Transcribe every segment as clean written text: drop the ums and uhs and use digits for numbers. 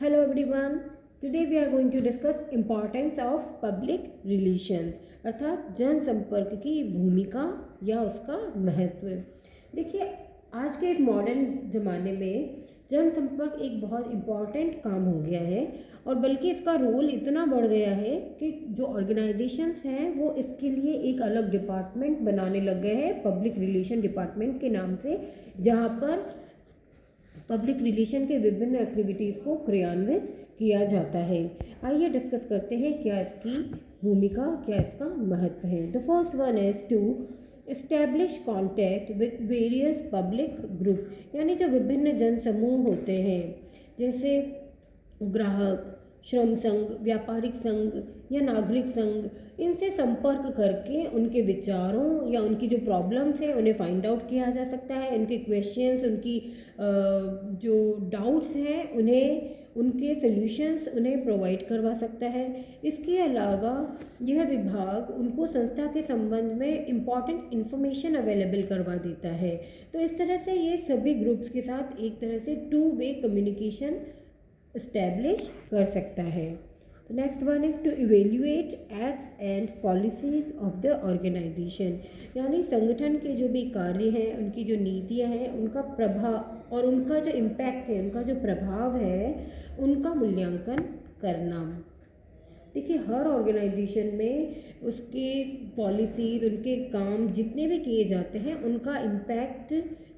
Hello everyone. Today we are going to discuss importance of public relations अर्थात जनसंपर्क की भूमिका या उसका महत्व। देखिए, आज के इस मॉडर्न ज़माने में जनसंपर्क एक बहुत इम्पॉर्टेंट काम हो गया है और बल्कि इसका रोल इतना बढ़ गया है कि जो ऑर्गेनाइजेशंस हैं वो इसके लिए एक अलग डिपार्टमेंट बनाने लग गए हैं पब्लिक रिलेशन डिपार्टमेंट के नाम से, जहाँ पर पब्लिक रिलेशन के विभिन्न एक्टिविटीज़ को क्रियान्वित किया जाता है। आइए डिस्कस करते हैं क्या इसकी भूमिका, क्या इसका महत्व है। The first one is to establish contact with various public group, यानी जो विभिन्न जन समूह होते हैं जैसे ग्राहक, श्रम संघ, व्यापारिक संघ या नागरिक संघ, इनसे संपर्क करके उनके विचारों या उनकी जो प्रॉब्लम्स हैं उन्हें फाइंड आउट किया जा सकता है। उनके क्वेश्चंस, उनकी जो डाउट्स हैं उन्हें, उनके सॉल्यूशंस उन्हें प्रोवाइड करवा सकता है। इसके अलावा यह विभाग उनको संस्था के संबंध में इम्पॉर्टेंट इन्फॉर्मेशन अवेलेबल करवा देता है। तो इस तरह से ये सभी ग्रुप्स के साथ एक तरह से टू वे कम्युनिकेशन इस्टेब्लिश कर सकता है। Next one is to evaluate acts and policies of the organisation, यानी संगठन के जो भी कार्य हैं, उनकी जो नीतियां हैं, उनका प्रभाव और उनका जो इम्पैक्ट है, उनका जो प्रभाव है, उनका मूल्यांकन करना। देखिए, हर ऑर्गेनाइजेशन में उसके पॉलिसीज, उनके काम जितने भी किए जाते हैं उनका इम्पैक्ट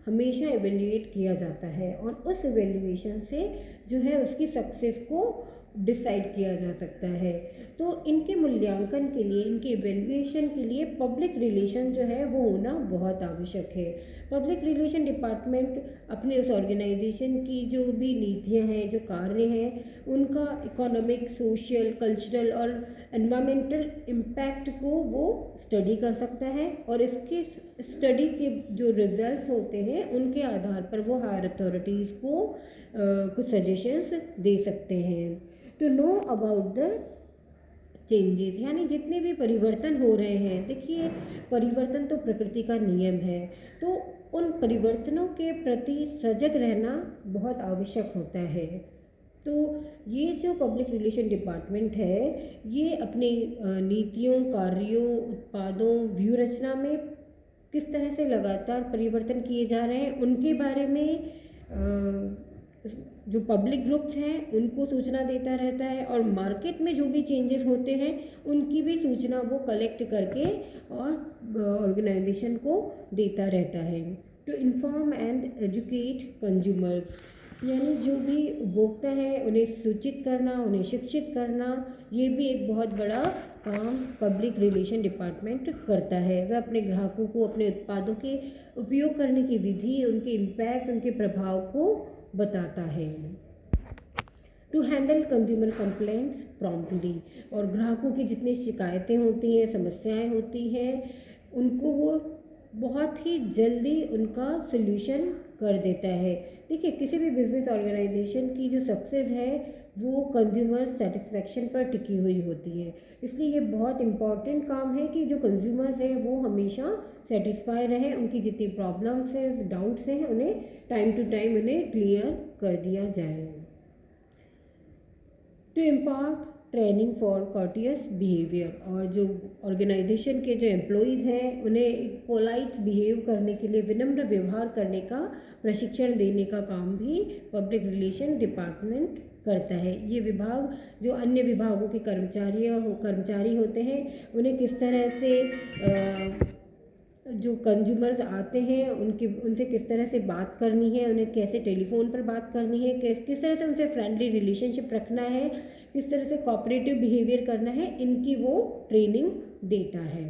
हमेशा एवेल्युएट किया जाता है और उस एवेल्युएशन से जो है उसकी सक्सेस को डिसाइड किया जा सकता है। तो इनके मूल्यांकन के लिए, इनके इवेल्युएशन के लिए पब्लिक रिलेशन जो है वो होना बहुत आवश्यक है। पब्लिक रिलेशन डिपार्टमेंट अपने उस ऑर्गेनाइजेशन की जो भी नीतियां हैं, जो कार्य हैं, उनका इकोनॉमिक, सोशल, कल्चरल और एनवायरमेंटल इम्पैक्ट को वो स्टडी कर सकता है और इसके स्टडी के जो रिजल्ट्स होते हैं उनके आधार पर वो हायर अथॉरिटीज़ को कुछ सजेशंस दे सकते हैं। To know about the changes, यानी जितने भी परिवर्तन हो रहे हैं। देखिए, परिवर्तन तो प्रकृति का नियम है, तो उन परिवर्तनों के प्रति सजग रहना बहुत आवश्यक होता है। तो ये जो पब्लिक रिलेशन डिपार्टमेंट है, ये अपने नीतियों, कार्यों, उत्पादों, व्यूह रचना में किस तरह से लगातार परिवर्तन किए जा रहे हैं उनके बारे में जो पब्लिक ग्रुप्स हैं उनको सूचना देता रहता है और मार्केट में जो भी चेंजेस होते हैं उनकी भी सूचना वो कलेक्ट करके और ऑर्गेनाइजेशन को देता रहता है। To inform and educate consumers, यानी जो भी उपभोक्ता हैं उन्हें सूचित करना, उन्हें शिक्षित करना, ये भी एक बहुत बड़ा काम पब्लिक रिलेशन डिपार्टमेंट करता है। वह अपने ग्राहकों को अपने उत्पादों के उपयोग करने की विधि, उनके इम्पैक्ट, उनके प्रभाव को बताता है। To handle consumer complaints promptly, और ग्राहकों की जितनी शिकायतें होती हैं, समस्याएं होती हैं, उनको वो बहुत ही जल्दी उनका सल्यूशन कर देता है। देखिए, किसी भी बिजनेस ऑर्गेनाइजेशन की जो सक्सेस है वो कंज्यूमर सेटिस्फेक्शन पर टिकी हुई होती है। इसलिए ये बहुत इम्पॉर्टेंट काम है कि जो कंज्यूमर्स हैं वो हमेशा सेटिस्फाई रहें, उनकी जितनी प्रॉब्लम्स हैं, डाउट्स हैं, उन्हें टाइम टू टाइम उन्हें क्लियर कर दिया जाए। To impart training for courteous behaviour, और जो ऑर्गेनाइजेशन के जो एम्प्लॉयज़ हैं उन्हें पोलाइट बिहेव करने के लिए, विनम्र व्यवहार करने का प्रशिक्षण देने का काम भी पब्लिक रिलेशन डिपार्टमेंट करता है। ये विभाग जो अन्य विभागों के कर्मचारी होते हैं उन्हें किस तरह से जो कंज्यूमर्स आते हैं उनसे किस तरह से बात करनी है, उन्हें कैसे टेलीफोन पर बात करनी है, किस तरह से उनसे फ्रेंडली रिलेशनशिप रखना है, किस तरह से कोऑपरेटिव बिहेवियर करना है, इनकी वो ट्रेनिंग देता है।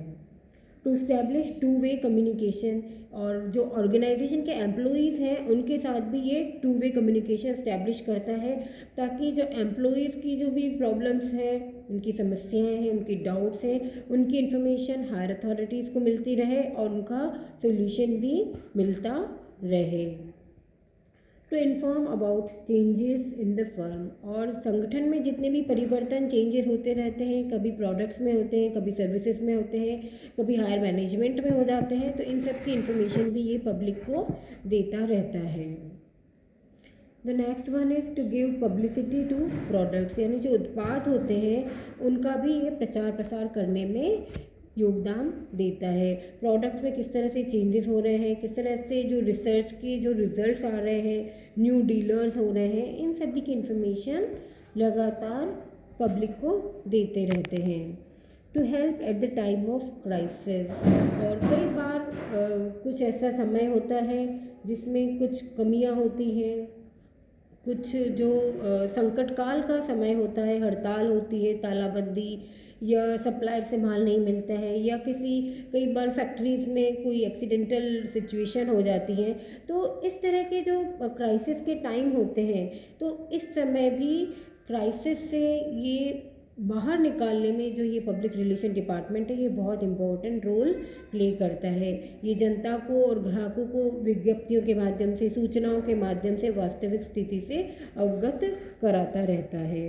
To establish two way communication, और जो ऑर्गेनाइजेशन के एम्प्लॉयज़ हैं उनके साथ भी ये टू वे कम्युनिकेशन इस्टेब्लिश करता है, ताकि जो एम्प्लॉयज़ की जो भी प्रॉब्लम्स हैं, उनकी समस्याएं हैं, उनकी डाउट्स हैं, उनकी इन्फॉर्मेशन हायर अथॉरिटीज़ को मिलती रहे और उनका सोल्यूशन भी मिलता रहे। To inform about changes in the firm, और संगठन में जितने भी परिवर्तन, चेंजेस होते रहते हैं, कभी प्रोडक्ट्स में होते हैं, कभी सर्विसेज में होते हैं, कभी हायर मैनेजमेंट में हो जाते हैं, तो इन सब की इन्फॉर्मेशन भी ये पब्लिक को देता रहता है। The next one is to give publicity to products, यानी जो उत्पाद होते हैं उनका भी ये प्रचार प्रसार करने में योगदान देता है। प्रोडक्ट्स में किस तरह से चेंजेस हो रहे हैं, किस तरह से जो रिसर्च के जो रिजल्ट्स आ रहे हैं, न्यू डीलर्स हो रहे हैं, इन सभी की इन्फॉर्मेशन लगातार पब्लिक को देते रहते हैं। To help at the time of crisis, और कई बार कुछ ऐसा समय होता है जिसमें कुछ कमियां होती हैं, कुछ जो संकट काल का समय होता है, हड़ताल होती है, तालाबंदी, या सप्लायर से माल नहीं मिलता है, या कई बार फैक्ट्रीज़ में कोई एक्सीडेंटल सिचुएशन हो जाती है। तो इस तरह के जो क्राइसिस के टाइम होते हैं, तो इस समय भी क्राइसिस से ये बाहर निकालने में जो ये पब्लिक रिलेशन डिपार्टमेंट है, ये बहुत इम्पोर्टेंट रोल प्ले करता है। ये जनता को और ग्राहकों को विज्ञप्तियों के माध्यम से, सूचनाओं के माध्यम से वास्तविक स्थिति से अवगत कराता रहता है।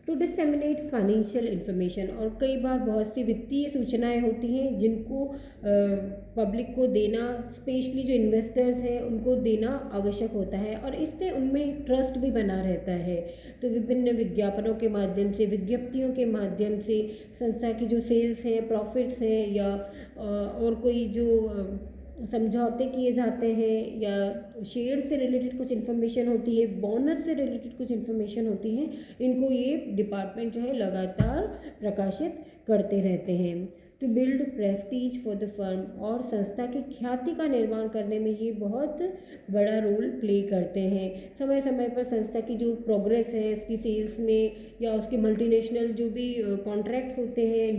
टू डिसेमिनेट फाइनेंशियल इन्फॉर्मेशन, और कई बार बहुत सी वित्तीय सूचनाएं होती हैं जिनको पब्लिक को देना, स्पेशली जो इन्वेस्टर्स हैं उनको देना आवश्यक होता है, और इससे उनमें एक ट्रस्ट भी बना रहता है। तो विभिन्न विज्ञापनों के माध्यम से, विज्ञप्तियों के माध्यम से संस्था की जो सेल्स हैं, प्रॉफिट्स हैं, या और कोई जो समझौते किए जाते हैं, या शेयर से रिलेटेड कुछ इन्फॉर्मेशन होती है, बोनस से रिलेटेड कुछ इन्फॉर्मेशन होती है, इनको ये डिपार्टमेंट जो है लगातार प्रकाशित करते रहते हैं। To build prestige for the firm, और संस्था की ख्याति का निर्माण करने में ये बहुत बड़ा रोल प्ले करते हैं। समय समय पर संस्था की जो प्रोग्रेस है उसकी सेल्स में, या उसके मल्टीनेशनल जो भी कॉन्ट्रैक्ट्स होते हैं,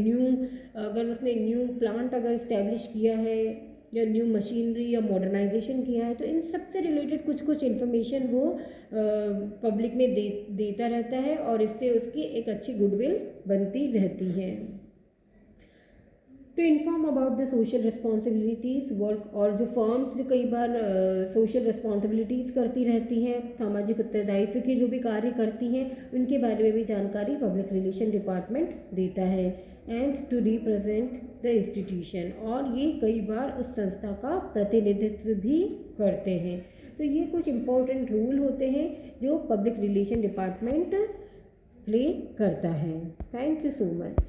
अगर उसने न्यू प्लांट अगर इस्टेब्लिश किया है, या न्यू मशीनरी या मॉडर्नाइजेशन किया है, तो इन सब से रिलेटेड कुछ कुछ इन्फॉर्मेशन वो पब्लिक में देता रहता है, और इससे उसकी एक अच्छी गुडविल बनती रहती है। To inform about the social responsibilities work, और जो फर्म्स जो कई बार सोशल रिस्पॉन्सिबिलिटीज़ करती रहती हैं, सामाजिक उत्तरदायित्व के जो भी कार्य करती हैं, उनके बारे में भी जानकारी पब्लिक रिलेशन डिपार्टमेंट देता है। And to represent the institution, और ये कई बार उस संस्था का प्रतिनिधित्व भी करते हैं। तो ये कुछ इम्पोर्टेंट रूल होते हैं जो पब्लिक रिलेशन डिपार्टमेंट प्ले करता है। Thank you so much.